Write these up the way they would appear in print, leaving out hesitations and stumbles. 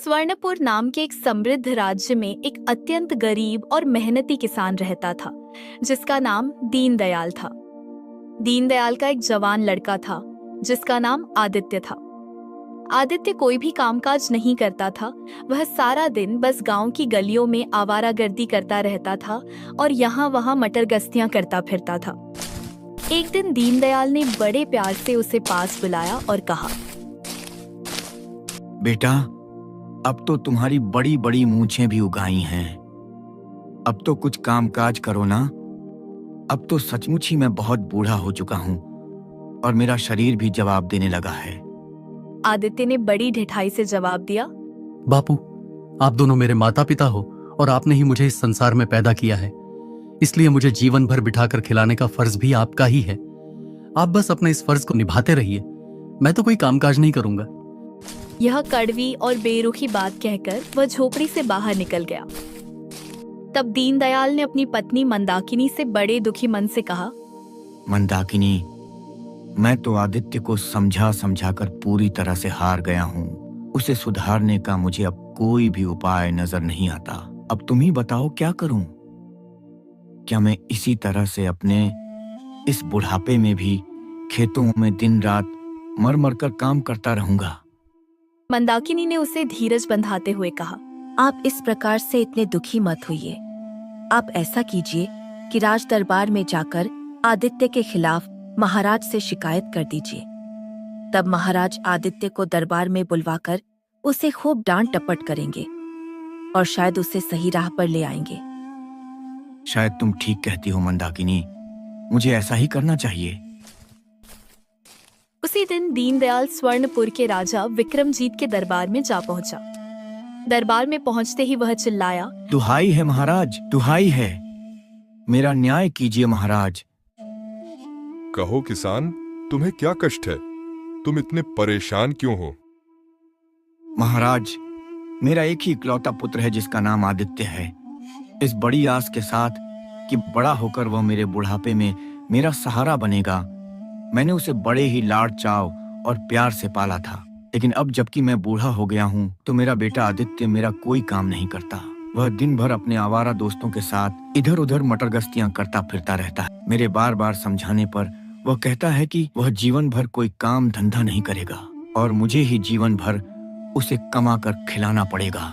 स्वर्णपुर नाम के एक समृद्ध राज्य में एक अत्यंत गरीब और मेहनती किसान रहता था, जिसका नाम दीनदयाल था। दीनदयाल का एक जवान लड़का था, जिसका नाम आदित्य था। आदित्य कोई भी कामकाज नहीं करता था। वह सारा दिन बस गांव की गलियों में आवारागर्दी करता रहता था और यहाँ वहाँ मटर गश्तियाँ करता फिरता था। एक दिन दीनदयाल ने बड़े प्यार से उसे पास बुलाया और कहा, बेटा, अब तो तुम्हारी बड़ी बड़ी मूंछें भी उगाई हैं। अब तो कुछ कामकाज करो ना। अब तो सचमुच ही मैं बहुत बूढ़ा हो चुका हूँ और मेरा शरीर भी जवाब देने लगा है। आदित्य ने बड़ी ढिठाई से जवाब दिया, बापू, आप दोनों मेरे माता पिता हो और आपने ही मुझे इस संसार में पैदा किया है, इसलिए मुझे जीवन भर बिठाकर खिलाने का फर्ज भी आपका ही है। आप बस अपने इस फर्ज को निभाते रहिए। मैं तो कोई कामकाज नहीं करूंगा। यह कड़वी और बेरुखी बात कहकर वह झोपड़ी से बाहर निकल गया। तब दीनदयाल ने अपनी पत्नी मंदाकिनी से बड़े दुखी मन से कहा, मंदाकिनी, मैं तो आदित्य को समझा समझा कर पूरी तरह से हार गया हूँ। उसे सुधारने का मुझे अब कोई भी उपाय नजर नहीं आता। अब तुम ही बताओ क्या करूं? क्या मैं इसी तरह से अपने इस बुढ़ापे में भी खेतों में दिन रात मर मर कर काम करता रहूंगा? मंदाकिनी ने उसे धीरज बंधाते हुए कहा, आप इस प्रकार से इतने दुखी मत होइए। आप ऐसा कीजिए कि राज दरबार में जाकर आदित्य के खिलाफ महाराज से शिकायत कर दीजिए। तब महाराज आदित्य को दरबार में बुलवाकर उसे खूब डांट टपट करेंगे और शायद उसे सही राह पर ले आएंगे। शायद तुम ठीक कहती हो मंदाकिनी, मुझे ऐसा ही करना चाहिए। उसी दिन दीनदयाल स्वर्णपुर के राजा विक्रमजीत के दरबार में जा पहुंचा। दरबार में पहुंचते ही वह चिल्लाया, दुहाई है महाराज, दुहाई है, मेरा न्याय कीजिए महाराज। कहो किसान, तुम्हें क्या कष्ट है? तुम इतने परेशान क्यों हो? महाराज, मेरा एक ही इकलौता पुत्र है जिसका नाम आदित्य है। इस बड़ी आस के साथ कि बड़ा होकर वह मेरे बुढ़ापे में मेरा सहारा बनेगा, मैंने उसे बड़े ही लाड चाव और प्यार से पाला था। लेकिन अब जबकि मैं बूढ़ा हो गया हूँ तो मेरा बेटा आदित्य मेरा कोई काम नहीं करता। वह दिन भर अपने आवारा दोस्तों के साथ इधर उधर मटर गश्तियाँ करता फिरता रहता है। मेरे बार बार समझाने पर वह कहता है कि वह जीवन भर कोई काम धंधा नहीं करेगा और मुझे ही जीवन भर उसे कमा कर खिलाना पड़ेगा।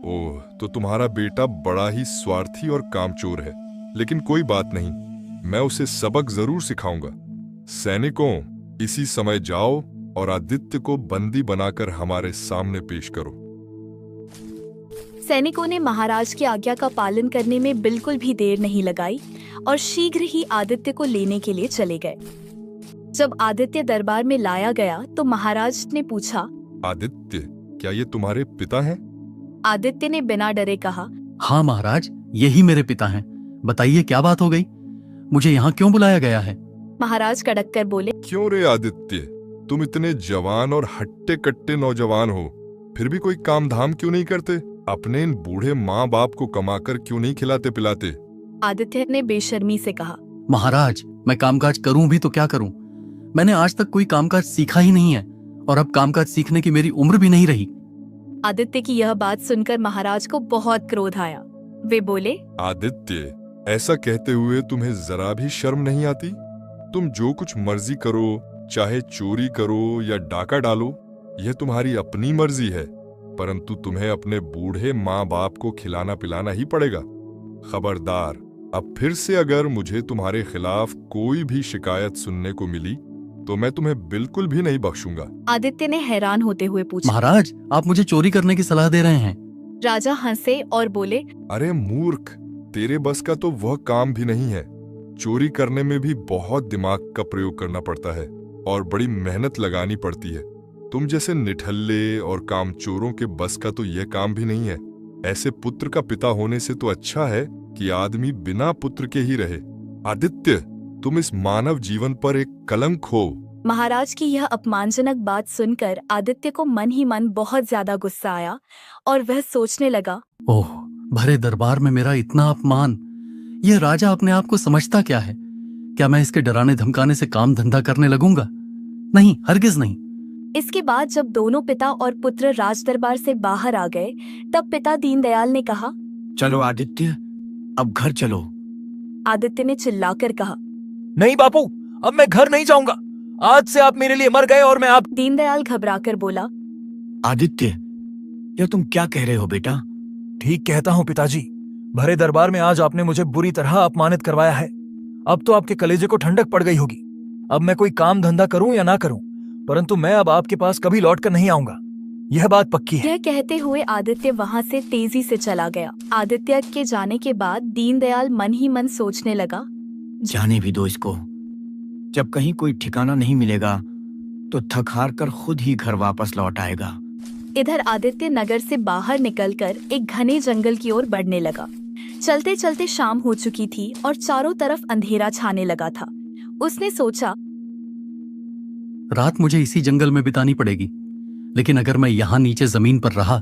ओह, तो तुम्हारा बेटा बड़ा ही स्वार्थी और कामचोर है। लेकिन कोई बात नहीं, मैं उसे सबक जरूर सिखाऊंगा। सैनिकों, इसी समय जाओ और आदित्य को बंदी बनाकर हमारे सामने पेश करो। सैनिकों ने महाराज की आज्ञा का पालन करने में बिल्कुल भी देर नहीं लगाई और शीघ्र ही आदित्य को लेने के लिए चले गए। जब आदित्य दरबार में लाया गया तो महाराज ने पूछा, आदित्य, क्या ये तुम्हारे पिता हैं? आदित्य ने बिना डरे कहा, हाँ महाराज, यही मेरे पिता हैं। बताइए क्या बात हो गई? मुझे यहाँ क्यों बुलाया गया है? महाराज कड़क कर बोले, क्यों रे आदित्य, तुम इतने जवान और हट्टे कट्टे नौजवान हो, फिर भी कोई काम धाम क्यों नहीं करते? अपने इन बूढ़े माँ बाप को कमाकर क्यों नहीं खिलाते पिलाते? आदित्य ने बेशर्मी से कहा, महाराज, मैं कामकाज करूं भी तो क्या करूं? मैंने आज तक कोई कामकाज सीखा ही नहीं है और अब कामकाज सीखने की मेरी उम्र भी नहीं रही। आदित्य की यह बात सुनकर महाराज को बहुत क्रोध आया। वे बोले, आदित्य, ऐसा कहते हुए तुम्हें जरा भी शर्म नहीं आती? तुम जो कुछ मर्जी करो, चाहे चोरी करो या डाका डालो, यह तुम्हारी अपनी मर्जी है, परंतु तुम्हें अपने बूढ़े माँ बाप को खिलाना पिलाना ही पड़ेगा। खबरदार, अब फिर से अगर मुझे तुम्हारे खिलाफ कोई भी शिकायत सुनने को मिली तो मैं तुम्हें बिल्कुल भी नहीं बख्शूंगा। आदित्य ने हैरान होते हुए पूछा, महाराज, आप मुझे चोरी करने की सलाह दे रहे हैं? राजा हंसे और बोले, अरे मूर्ख, तेरे बस का तो वह काम भी नहीं है। चोरी करने में भी बहुत दिमाग का प्रयोग करना पड़ता है और बड़ी मेहनत लगानी पड़ती है। तुम जैसे निठल्ले और कामचोरों के बस का तो यह काम भी नहीं है। ऐसे पुत्र का पिता होने से तो अच्छा है कि आदमी बिना पुत्र के ही रहे। आदित्य, तुम इस मानव जीवन पर एक कलंक हो। महाराज की यह अपमानजनक बात सुनकर आदित्य को मन ही मन बहुत ज्यादा गुस्सा आया और वह सोचने लगा, ओह, भरे दरबार में मेरा इतना अपमान! यह राजा अपने आप को समझता क्या है? क्या मैं इसके डराने धमकाने से काम धंधा करने लगूंगा? नहीं, हरगिज नहीं। इसके बाद जब दोनों पिता और पुत्र राज दरबार से बाहर आ गए, तब पिता दीनदयाल ने कहा। चलो आदित्य, अब घर चलो। आदित्य ने चिल्लाकर कहा। नहीं बापू, अब मैं घर नहीं जाऊंगा। आज से आप मेरे लिए मर गए और मैं आप। दीनदयाल घबराकर बोला। आदित्य, यह तुम क्या कह रहे हो बेटा? ठीक कहता हूँ पिताजी। भरे दरबार में आज आपने मुझे बुरी तरह अपमानित करवाया है। अब तो आपके कलेजे को ठंडक पड़ गई होगी। अब मैं कोई काम धंधा करूं या ना करूं, परंतु मैं अब आपके पास कभी लौट कर नहीं आऊंगा। यह बात पक्की है। यह कहते हुए आदित्य वहां से तेजी से चला गया। आदित्य के जाने के बाद दीनदयाल मन ही मन सोचने लगा। जाने भी दो इसको। जब कहीं कोई ठिकाना नहीं मिलेगा तो थक हार कर खुद ही घर वापस लौट आएगा। इधर आदित्य नगर से बाहर निकलकर एक घने जंगल की ओर बढ़ने लगा। चलते चलते शाम हो चुकी थी और चारों तरफ अंधेरा छाने लगा था। उसने सोचा, रात मुझे इसी जंगल में बितानी पड़ेगी, लेकिन अगर मैं यहाँ नीचे जमीन पर रहा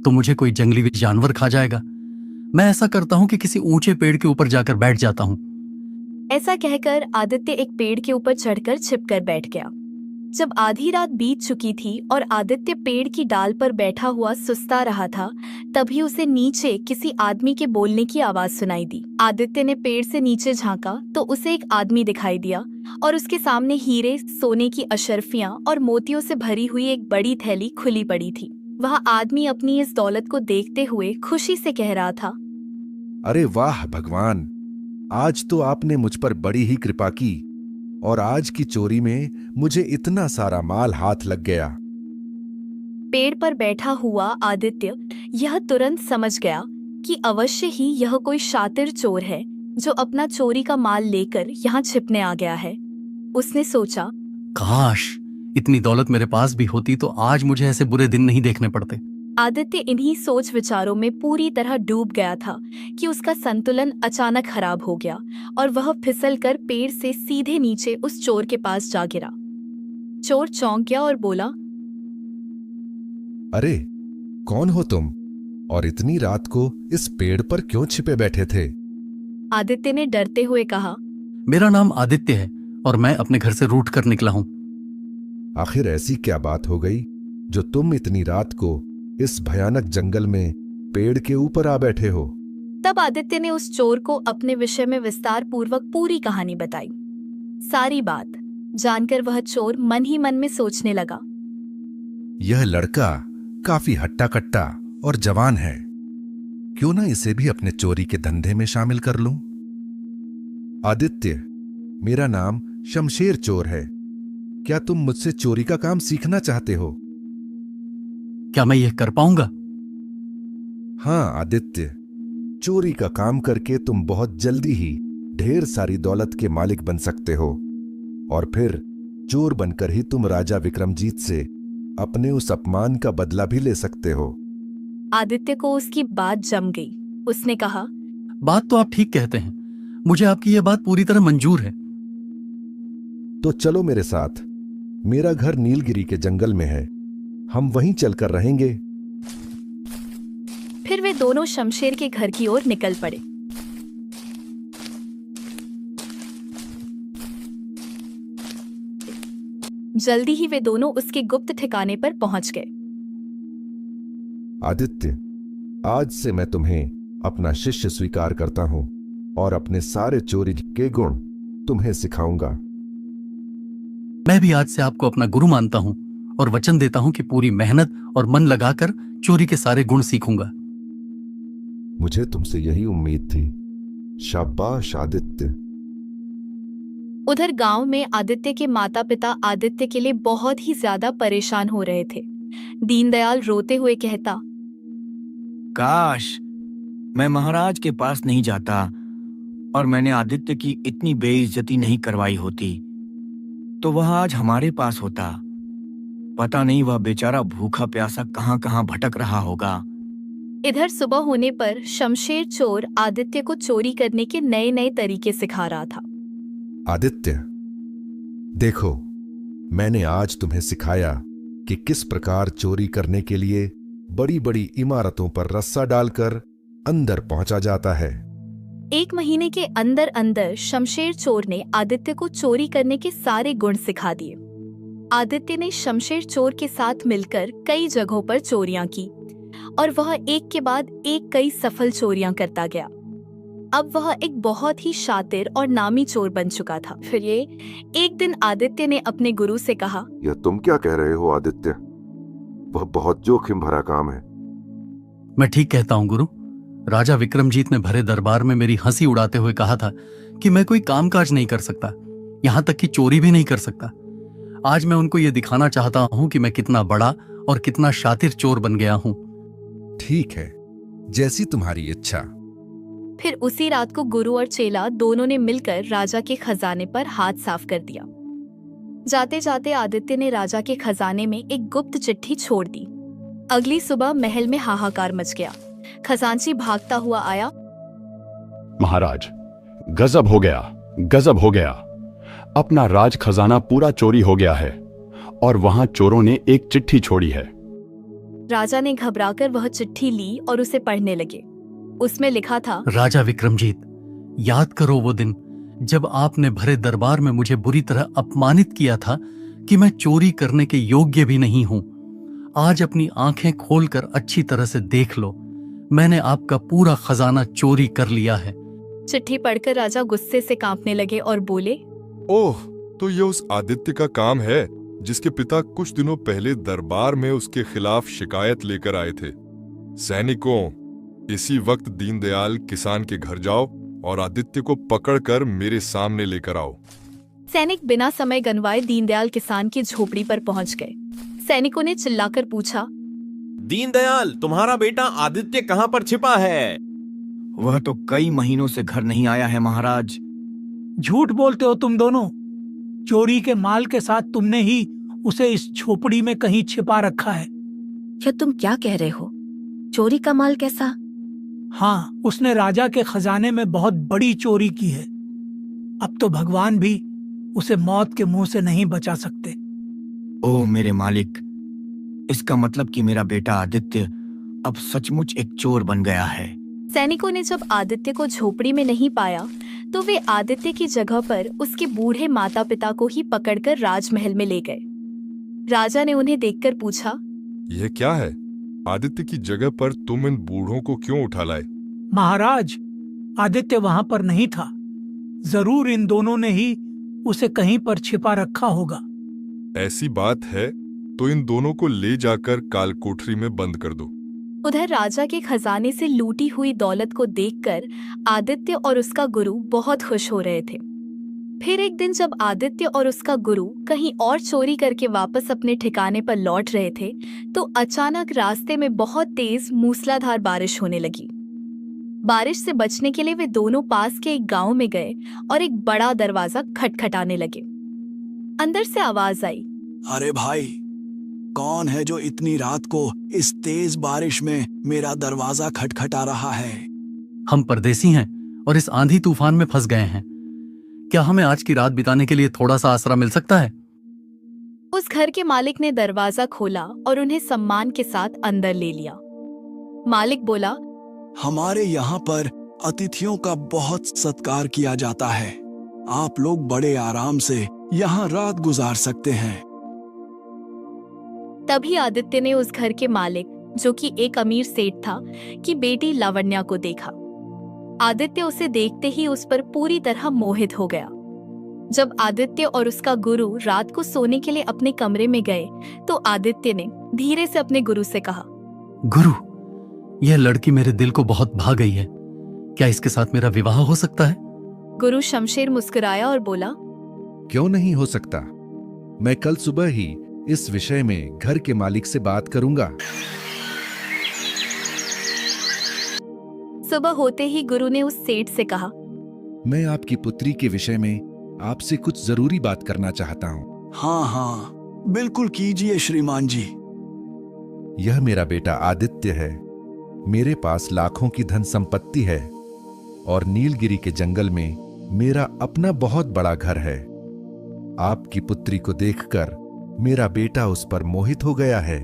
तो मुझे कोई जंगली जानवर खा जाएगा। मैं ऐसा करता हूँ कि किसी ऊंचे पेड़ के ऊपर जाकर बैठ जाता हूँ। ऐसा कहकर आदित्य एक पेड़ के ऊपर चढ़कर छिपकर बैठ गया। जब आधी रात बीत चुकी थी और आदित्य पेड़ की डाल पर बैठा हुआ सुस्ता रहा था, तभी उसे नीचे किसी आदमी के बोलने की आवाज सुनाई दी। आदित्य ने पेड़ से नीचे झांका तो उसे एक आदमी दिखाई दिया और उसके सामने हीरे, सोने की अशर्फियां और मोतियों से भरी हुई एक बड़ी थैली खुली पड़ी थी। वह आदमी अपनी इस दौलत को देखते हुए खुशी से कह रहा था। अरे वाह भगवान, आज तो आपने मुझ पर बड़ी ही कृपा की और आज की चोरी में मुझे इतना सारा माल हाथ लग गया। पेड़ पर बैठा हुआ आदित्य यह तुरंत समझ गया कि अवश्य ही यह कोई शातिर चोर है जो अपना चोरी का माल लेकर यहाँ छिपने आ गया है। उसने सोचा, काश इतनी दौलत मेरे पास भी होती तो आज मुझे ऐसे बुरे दिन नहीं देखने पड़ते। आदित्य इन्हीं सोच विचारों में पूरी तरह डूब गया था कि उसका संतुलन अचानक खराब हो गया और वह फिसलकर पेड़ से सीधे नीचे उस चोर के पास जा गिरा। चोर चौंक गया और बोला, अरे कौन हो तुम और इतनी रात को इस पेड़ पर क्यों छिपे बैठे थे? आदित्य ने डरते हुए कहा, मेरा नाम आदित्य है और मैं अपने घर से रूठ कर निकला हूँ। आखिर ऐसी क्या बात हो गई जो तुम इतनी रात को इस भयानक जंगल में पेड़ के ऊपर आ बैठे हो? तब आदित्य ने उस चोर को अपने विषय में विस्तार पूर्वक पूरी कहानी बताई। सारी बात जानकर वह चोर मन ही मन में सोचने लगा, यह लड़का काफी हट्टा कट्टा और जवान है, क्यों ना इसे भी अपने चोरी के धंधे में शामिल कर लूं? आदित्य, मेरा नाम शमशेर चोर है। क्या तुम मुझसे चोरी का काम सीखना चाहते हो? क्या मैं यह कर पाऊंगा? हाँ आदित्य, चोरी का काम करके तुम बहुत जल्दी ही ढेर सारी दौलत के मालिक बन सकते हो और फिर चोर बनकर ही तुम राजा विक्रमजीत से अपने उस अपमान का बदला भी ले सकते हो। आदित्य को उसकी बात जम गई। उसने कहा, बात तो आप ठीक कहते हैं, मुझे आपकी यह बात पूरी तरह मंजूर है। तो चलो मेरे साथ। मेरा घर नीलगिरी के जंगल में है, हम वहीं चलकर रहेंगे। फिर वे दोनों शमशेर के घर की ओर निकल पड़े। जल्दी ही वे दोनों उसके गुप्त ठिकाने पर पहुंच गए। आदित्य, आज से मैं तुम्हें अपना शिष्य स्वीकार करता हूं और अपने सारे चोरी के गुण तुम्हें सिखाऊंगा। मैं भी आज से आपको अपना गुरु मानता हूं और वचन देता हूं कि पूरी मेहनत और मन लगाकर चोरी के सारे गुण सीखूंगा। मुझे तुमसे यही उम्मीद थी। शाबाश आदित्य। उधर गांव में आदित्य के माता पिता आदित्य के लिए बहुत ही ज्यादा परेशान हो रहे थे। दीनदयाल रोते हुए कहता, काश मैं महाराज के पास नहीं जाता और मैंने आदित्य की इतनी बेइज्जती नहीं करवाई होती, तो वह आज हमारे पास होता। पता नहीं वह बेचारा भूखा प्यासा कहां कहां भटक रहा होगा। इधर सुबह होने पर शमशेर चोर आदित्य को चोरी करने के नए नए तरीके सिखा रहा था। आदित्य, देखो, मैंने आज तुम्हें सिखाया कि किस प्रकार चोरी करने के लिए बड़ी बड़ी इमारतों पर रस्सा डालकर अंदर पहुंचा जाता है। 1 महीने के अंदर अंदर शमशेर चोर ने आदित्य को चोरी करने के सारे गुण सिखा दिए। आदित्य ने शमशेर चोर के साथ मिलकर कई जगहों पर चोरियां की और वह एक के बाद एक कई सफल चोरियां करता गया। अब वह एक बहुत ही शातिर और नामी चोर बन चुका था। फिर एक दिन आदित्य ने अपने गुरु से कहा, यह तुम क्या कह रहे हो आदित्य? वह बहुत जोखिम भरा काम है। मैं ठीक कहता हूं गुरु। राजा विक्रमजीत ने भरे दरबार में मेरी हंसी उड़ाते हुए कहा था कि मैं कोई कामकाज नहीं कर सकता, यहां तक कि चोरी भी नहीं कर सकता। आज मैं उनको यह दिखाना चाहता हूं कि मैं कितना बड़ा और कितना शातिर चोर बन गया हूं। ठीक है, जैसी तुम्हारी इच्छा। फिर उसी रात को गुरु और चेला दोनों ने मिलकर राजा के खजाने पर हाथ साफ कर दिया। जाते जाते आदित्य ने राजा के खजाने में एक गुप्त चिट्ठी छोड़ दी। अगली सुबह महल में हाहाकार मच गया। खजांची भागता हुआ आया। महाराज, गजब हो गया, गजब हो गया। अपना राज खजाना पूरा चोरी हो गया है और वहां चोरों ने एक चिट्ठी छोड़ी है। राजा ने घबराकर वह चिट्ठी ली और उसे पढ़ने लगे। उसमें लिखा था, राजा विक्रमजीत, याद करो वो दिन जब आपने भरे दरबार में मुझे बुरी तरह अपमानित किया था कि मैं चोरी करने के योग्य भी नहीं हूं। आज अपनी आंखें खोलकर अच्छी तरह से देख लो, मैंने आपका पूरा खजाना चोरी कर लिया है। चिट्ठी पढ़कर राजा गुस्से से कांपने लगे और बोले, ओह, तो ये उस आदित्य का काम है जिसके पिता कुछ दिनों पहले दरबार में उसके खिलाफ शिकायत लेकर आए थे। सैनिकों, इसी वक्त दीनदयाल किसान के घर जाओ और आदित्य को पकड़कर मेरे सामने लेकर आओ। सैनिक बिना समय गंवाए दीनदयाल किसान की झोपड़ी पर पहुंच गए। सैनिकों ने चिल्लाकर पूछा, दीनदयाल, तुम्हारा बेटा आदित्य कहां पर छिपा है? वह तो कई महीनों से घर नहीं आया है महाराज। झूठ बोलते हो तुम दोनों। चोरी के माल के साथ तुमने ही उसे इस झोपड़ी में कहीं छिपा रखा है। क्या तुम क्या कह रहे हो? चोरी का माल कैसा? हाँ, उसने राजा के खजाने में बहुत बड़ी चोरी की है। अब तो भगवान भी उसे मौत के मुंह से नहीं बचा सकते। ओह मेरे मालिक, इसका मतलब कि मेरा बेटा आदित्य अब सचमुच एक चोर बन गया है। सैनिकों ने जब आदित्य को झोपड़ी में नहीं पाया तो वे आदित्य की जगह पर उसके बूढ़े माता पिता को ही पकड़कर राजमहल में ले गए। राजा ने उन्हें देखकर पूछा, यह क्या है? आदित्य की जगह पर तुम इन बूढ़ों को क्यों उठा लाए? महाराज, आदित्य वहां पर नहीं था। जरूर इन दोनों ने ही उसे कहीं पर छिपा रखा होगा। ऐसी बात है तो इन दोनों को ले जाकर काल कोठरी में बंद कर दो। उधर राजा के खजाने से लूटी हुई दौलत को देखकर आदित्य और उसका गुरु बहुत खुश हो रहे थे। फिर एक दिन जब आदित्य और उसका गुरु कहीं और चोरी करके वापस अपने ठिकाने पर लौट रहे थे तो अचानक रास्ते में बहुत तेज मूसलाधार बारिश होने लगी। बारिश से बचने के लिए वे दोनों पास के एक गांव में गए और एक बड़ा दरवाजा खटखटाने लगे। अंदर से आवाज आई, अरे भाई, कौन है जो इतनी रात को इस तेज बारिश में मेरा दरवाजा खटखटा रहा है? हम परदेसी हैं और इस आंधी तूफान में फंस गए हैं। क्या हमें आज की रात बिताने के लिए थोड़ा सा आसरा मिल सकता है? उस घर के मालिक ने दरवाजा खोला और उन्हें सम्मान के साथ अंदर ले लिया। मालिक बोला, हमारे यहाँ पर अतिथियों का बहुत सत्कार किया जाता है। आप लोग बड़े आराम से यहाँ रात गुजार सकते हैं। तभी आदित्य ने उस घर के मालिक, जो कि एक अमीर सेठ था, की बेटी लावण्या को देखा। आदित्य उसे देखते ही उस पर पूरी तरह मोहित हो गया। जब आदित्य और उसका गुरु रात को सोने के लिए अपने कमरे में गए तो आदित्य ने धीरे से अपने गुरु से कहा, गुरु, यह लड़की मेरे दिल को बहुत भा गई है। क्या इसके साथ मेरा विवाह हो सकता है? गुरु शमशेर मुस्कुराया और बोला, क्यों नहीं हो सकता? मैं कल सुबह ही इस विषय में घर के मालिक से बात करूंगा। सुबह होते ही गुरु ने उस सेठ से कहा, मैं आपकी पुत्री के विषय में आपसे कुछ जरूरी बात करना चाहता हूँ। हाँ हाँ, बिल्कुल कीजिए श्रीमान जी। यह मेरा बेटा आदित्य है। मेरे पास लाखों की धन संपत्ति है और नीलगिरी के जंगल में मेरा अपना बहुत बड़ा घर है। आपकी पुत्री को देखकर मेरा बेटा उस पर मोहित हो गया है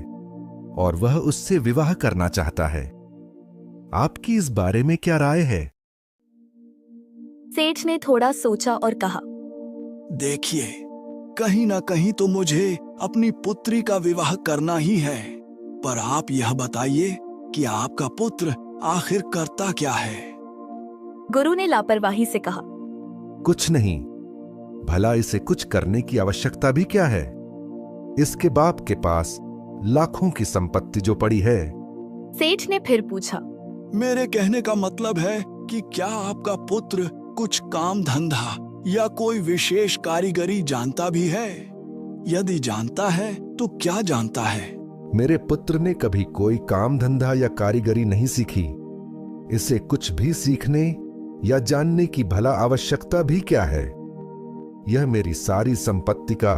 और वह उससे विवाह करना चाहता है। आपकी इस बारे में क्या राय है? सेठ ने थोड़ा सोचा और कहा, देखिए, कहीं ना कहीं तो मुझे अपनी पुत्री का विवाह करना ही है। पर आप यह बताइए कि आपका पुत्र आखिर करता क्या है? गुरु ने लापरवाही से कहा, कुछ नहीं। भला इसे कुछ करने की आवश्यकता भी क्या है? इसके बाप के पास लाखों की संपत्ति जो पड़ी है। सेठ ने फिर पूछा, मेरे कहने का मतलब है कि क्या आपका पुत्र कुछ काम धंधा या कोई विशेष कारीगरी जानता भी है? यदि जानता है तो क्या जानता है? मेरे पुत्र ने कभी कोई काम धंधा या कारीगरी नहीं सीखी। इसे कुछ भी सीखने या जानने की भला आवश्यकता भी क्या है? यह मेरी सारी संपत्ति का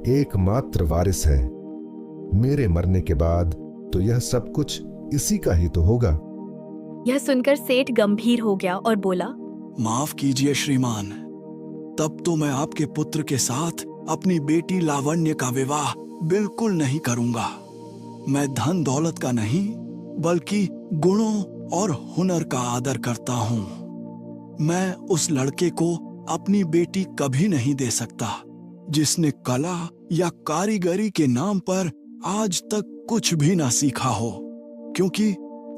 एकमात्र वारिस है। मेरे मरने के बाद तो यह सब कुछ इसी का ही तो होगा। यह सुनकर सेठ गंभीर हो गया और बोला, माफ कीजिए श्रीमान, तब तो मैं आपके पुत्र के साथ अपनी बेटी लावण्य का विवाह बिल्कुल नहीं करूंगा। मैं धन दौलत का नहीं बल्कि गुणों और हुनर का आदर करता हूँ। मैं उस लड़के को अपनी बेटी कभी नहीं दे सकता जिसने कला या कारीगरी के नाम पर आज तक कुछ भी ना सीखा हो, क्योंकि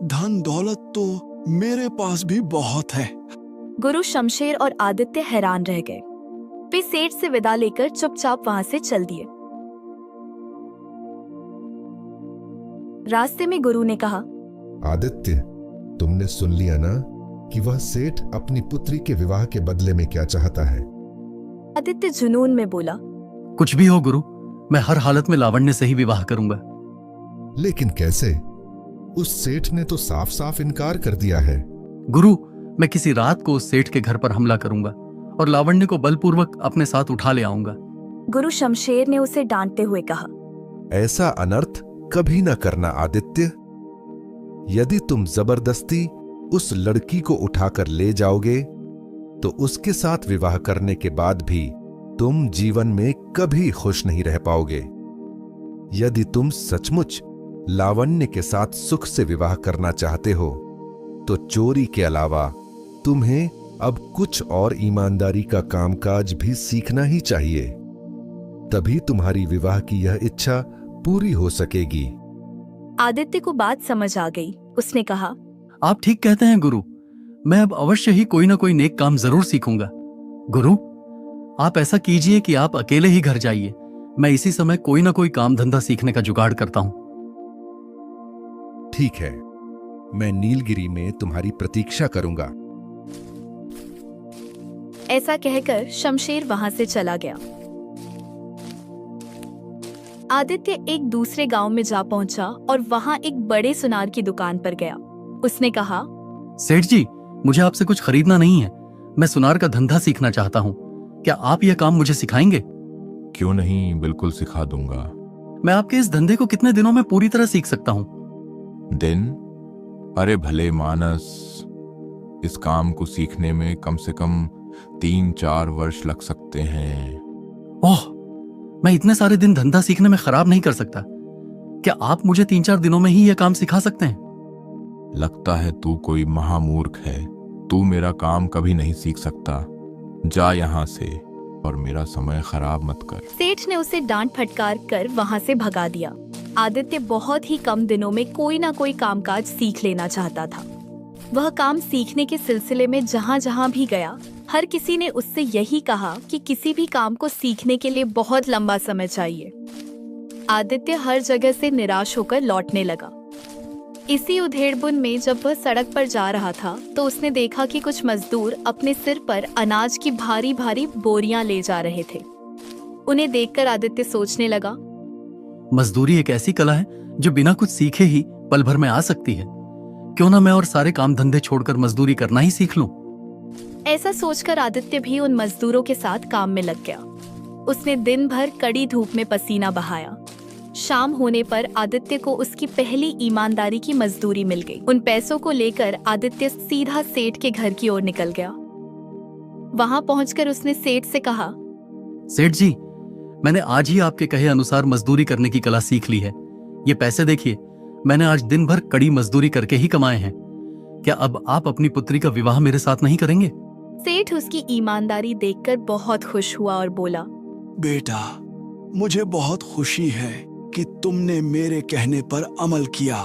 धन दौलत तो मेरे पास भी बहुत है। गुरु शमशेर और आदित्य हैरान रह गए। वे सेठ से विदा लेकर चुपचाप वहां से चल दिए। रास्ते में गुरु ने कहा, आदित्य, तुमने सुन लिया ना कि वह सेठ अपनी पुत्री के विवाह के बदले में क्या चाहता है? आदित्य जुनून में बोला, कुछ भी हो गुरु, मैं हर हालत में लावण्य से ही विवाह करूंगा। लेकिन कैसे? उस सेठ ने तो साफ साफ इनकार कर दिया है। गुरु, मैं किसी रात को उस सेठ के घर पर हमला करूंगा और लावण्य को बलपूर्वक अपने साथ उठा ले आऊंगा। गुरु शमशेर ने उसे डांटते हुए कहा, ऐसा अनर्थ कभी न करना आदित्य। यदि तुम जबरदस्ती उस लड़की को उठाकर ले जाओगे तो उसके साथ विवाह करने के बाद भी तुम जीवन में कभी खुश नहीं रह पाओगे। यदि तुम सचमुच लावण्य के साथ सुख से विवाह करना चाहते हो तो चोरी के अलावा तुम्हें अब कुछ और ईमानदारी का कामकाज भी सीखना ही चाहिए। तभी तुम्हारी विवाह की यह इच्छा पूरी हो सकेगी। आदित्य को बात समझ आ गई। उसने कहा, आप ठीक कहते हैं गुरु, मैं अब अवश्य ही कोई ना कोई नेक काम जरूर सीखूंगा। गुरु, आप ऐसा कीजिए कि आप अकेले ही घर जाइए, मैं इसी समय कोई ना कोई काम धंधा सीखने का जुगाड़ करता हूं। ठीक है, मैं नीलगिरी में तुम्हारी प्रतीक्षा करूंगा। ऐसा कहकर शमशेर वहां से चला गया। आदित्य एक दूसरे गांव में जा पहुंचा और वहां एक बड़े सुनार की दुकान पर गया। उसने कहा, सेठ जी, मुझे आपसे कुछ खरीदना नहीं है, मैं सुनार का धंधा सीखना चाहता हूँ। क्या आप यह काम मुझे सिखाएंगे? क्यों नहीं, बिल्कुल सिखा दूंगा। मैं आपके इस धंधे को कितने दिनों में पूरी तरह सीख सकता हूँ? दिन? अरे भले मानस, इस काम को सीखने में कम से कम 3-4 वर्ष लग सकते हैं। ओह, मैं इतने सारे दिन धंधा सीखने में खराब नहीं कर सकता। क्या आप मुझे 3-4 दिनों में ही यह काम सिखा सकते हैं? लगता है तू कोई महामूर्ख है। तू मेरा काम कभी नहीं सीख सकता। जा यहाँ से और मेरा समय खराब मत कर। सेठ ने उसे डांट फटकार कर वहां से भगा दिया। आदित्य बहुत ही कम दिनों में कोई ना कोई कामकाज सीख लेना चाहता था। वह काम सीखने के सिलसिले में जहाँ जहाँ भी गया, हर किसी ने उससे यही कहा कि किसी भी काम को सीखने के लिए बहुत लंबा समय चाहिए। आदित्य हर जगह से निराश होकर लौटने लगा। इसी उधेड़बुन में जब वह सड़क पर जा रहा था तो उसने देखा कि कुछ मजदूर अपने सिर पर अनाज की भारी भारी बोरियां ले जा रहे थे। उन्हें देखकर आदित्य सोचने लगा, मजदूरी एक ऐसी कला है जो बिना कुछ सीखे ही पल भर में आ सकती है। क्यों ना मैं और सारे काम धंधे छोड़कर मजदूरी करना ही सीख लूं। ऐसा सोचकर आदित्य भी उन मजदूरों के साथ काम में लग गया। उसने दिन भर कड़ी धूप में पसीना बहाया। शाम होने पर आदित्य को उसकी पहली ईमानदारी की मजदूरी मिल गई। उन पैसों को लेकर आदित्य सीधा सेठ के घर की ओर निकल गया। वहां पहुंचकर उसने सेठ से कहा, सेठ जी, मैंने आज ही आपके कहे अनुसार मजदूरी करने की कला सीख ली है। ये पैसे देखिए, मैंने आज दिन भर कड़ी मजदूरी करके ही कमाए हैं। क्या अब आप अपनी पुत्री का विवाह मेरे साथ नहीं करेंगे? सेठ उसकी ईमानदारी देखकर बहुत खुश हुआ और बोला, बेटा, मुझे बहुत खुशी है कि तुमने मेरे कहने पर अमल किया।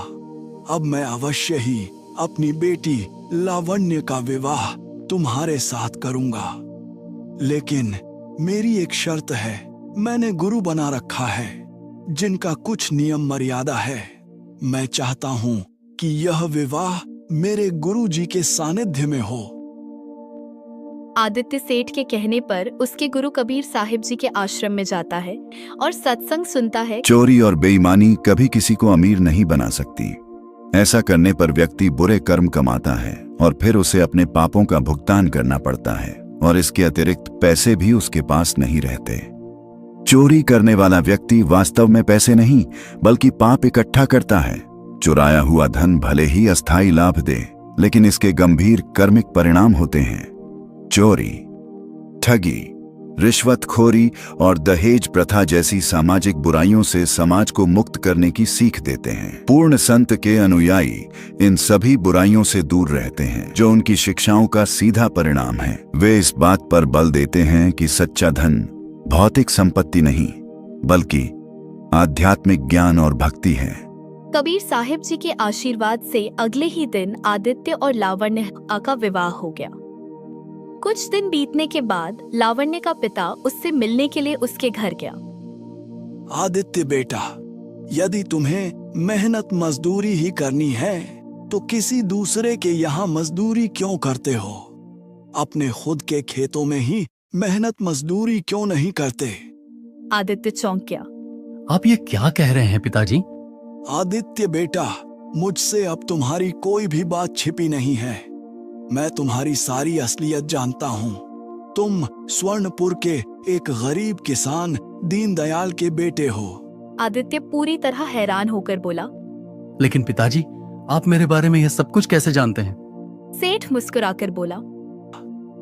अब मैं अवश्य ही अपनी बेटी लावण्य का विवाह तुम्हारे साथ करूंगा। लेकिन मेरी एक शर्त है, मैंने गुरु बना रखा है जिनका कुछ नियम मर्यादा है। मैं चाहता हूं कि यह विवाह मेरे गुरु जी के सानिध्य में हो। आदित्य सेठ के कहने पर उसके गुरु कबीर साहिब जी के आश्रम में जाता है और सत्संग सुनता है। चोरी और बेईमानी कभी किसी को अमीर नहीं बना सकती। ऐसा करने पर व्यक्ति बुरे कर्म कमाता है और फिर उसे अपने पापों का भुगतान करना पड़ता है, और इसके अतिरिक्त पैसे भी उसके पास नहीं रहते। चोरी करने वाला व्यक्ति वास्तव में पैसे नहीं बल्कि पाप इकट्ठा करता है। चुराया हुआ धन भले ही अस्थायी लाभ दे, लेकिन इसके गंभीर कर्मिक परिणाम होते हैं। चोरी, ठगी, रिश्वतखोरी और दहेज प्रथा जैसी सामाजिक बुराइयों से समाज को मुक्त करने की सीख देते हैं। पूर्ण संत के अनुयायी इन सभी बुराइयों से दूर रहते हैं, जो उनकी शिक्षाओं का सीधा परिणाम है। वे इस बात पर बल देते हैं कि सच्चा धन भौतिक संपत्ति नहीं बल्कि आध्यात्मिक ज्ञान और भक्ति है। कबीर साहिब जी के आशीर्वाद से अगले ही दिन आदित्य और लावण्य का विवाह हो गया। कुछ दिन बीतने के बाद लावण्य का पिता उससे मिलने के लिए उसके घर गया। आदित्य बेटा, यदि तुम्हें मेहनत मजदूरी ही करनी है तो किसी दूसरे के यहाँ मजदूरी क्यों करते हो? अपने खुद के खेतों में ही मेहनत मजदूरी क्यों नहीं करते? आदित्य चौंक गया। आप ये क्या कह रहे हैं पिताजी? आदित्य बेटा, मुझसे अब तुम्हारी कोई भी बात छिपी नहीं है। मैं तुम्हारी सारी असलियत जानता हूँ। तुम स्वर्णपुर के एक गरीब किसान दीनदयाल के बेटे हो। आदित्य पूरी तरह हैरान होकर बोला। लेकिन पिताजी, आप मेरे बारे में यह सब कुछ कैसे जानते हैं? सेठ मुस्कुराकर बोला।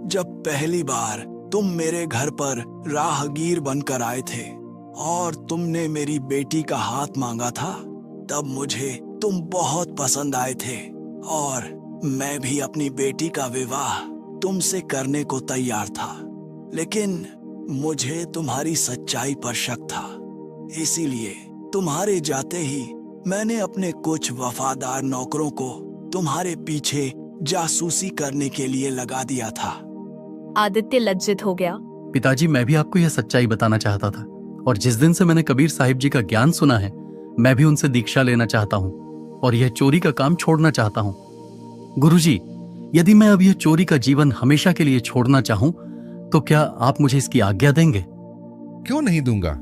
जब पहली बार तुम मेरे घर पर राहगीर बनकर आए थे और तुमने मेरी बेटी का हाथ मांगा था, तब मुझे तुम बहुत पसंद आए थे और मैं भी अपनी बेटी का विवाह तुमसे करने को तैयार था। लेकिन मुझे तुम्हारी सच्चाई पर शक था, इसीलिए तुम्हारे जाते ही मैंने अपने कुछ वफादार नौकरों को तुम्हारे पीछे जासूसी करने के लिए लगा दिया था। आदित्य लज्जित हो गया। पिताजी, मैं भी आपको यह सच्चाई बताना चाहता था, और जिस दिन से मैंने कबीर साहिब जी का ज्ञान सुना है, मैं भी उनसे दीक्षा लेना चाहता हूँ और यह चोरी का काम छोड़ना चाहता हूँ। गुरुजी, यदि मैं अब यह चोरी का जीवन हमेशा के लिए छोड़ना चाहूं, तो क्या आप मुझे इसकी आज्ञा देंगे? क्यों नहीं दूंगा।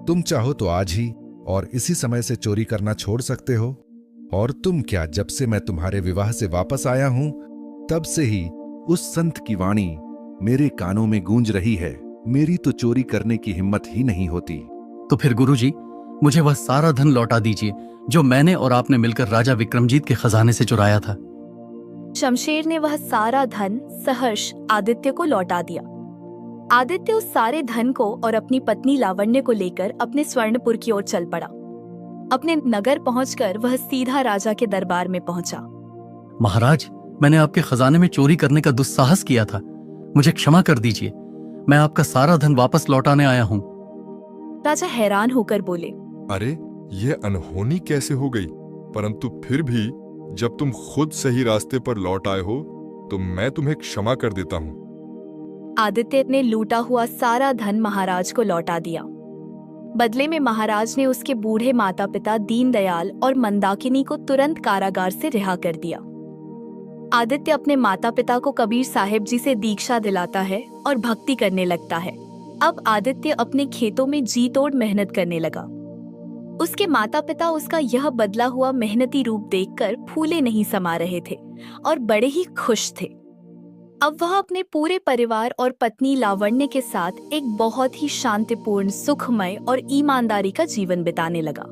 तुम चाहो तो आज ही और इसी समय से चोरी करना छोड़ सकते हो। और तुम क्या, जब से मैं तुम्हारे विवाह से वापस आया हूं तब से ही उस संत की वाणी मेरे कानों में गूंज रही है। मेरी तो चोरी करने की हिम्मत ही नहीं होती। तो फिर गुरुजी, मुझे वह सारा धन लौटा दीजिए जो मैंने और आपने मिलकर राजा विक्रमजीत के खजाने से चुराया था। शमशेर ने वह सारा धन सहर्ष आदित्य को लौटा दिया। आदित्य उस सारे धन को और अपनी पत्नी लावण्य को लेकर अपने स्वर्णपुर की ओर चल पड़ा। अपने नगर पहुंचकर वह सीधा राजा के दरबार में पहुंचा। महाराज, मैंने आपके खजाने में चोरी करने का दुस्साहस किया था, मुझे क्षमा कर दीजिए। मैं आपका सारा धन वापस लौटाने आया हूँ। राजा हैरान होकर बोले। अरे, यह अनहोनी कैसे हो गई? परंतु फिर भी जब तुम खुद सही रास्ते पर लौट आए हो तो मैं तुम्हें क्षमा कर देता हूँ। आदित्य ने लूटा हुआ सारा धन महाराज को लौटा दिया। बदले में महाराज ने उसके बूढ़े माता पिता दीनदयाल और मंदाकिनी को तुरंत कारागार से रिहा कर दिया। आदित्य अपने माता पिता को कबीर साहिब जी से दीक्षा दिलाता है और भक्ति करने लगता है। अब आदित्य अपने खेतों में जी तोड़ मेहनत करने लगा। उसके माता पिता उसका यह बदला हुआ मेहनती रूप देखकर फूले नहीं समा रहे थे और बड़े ही खुश थे। अब वह अपने पूरे परिवार और पत्नी लावण्य के साथ एक बहुत ही शांतिपूर्ण, सुखमय और ईमानदारी का जीवन बिताने लगा।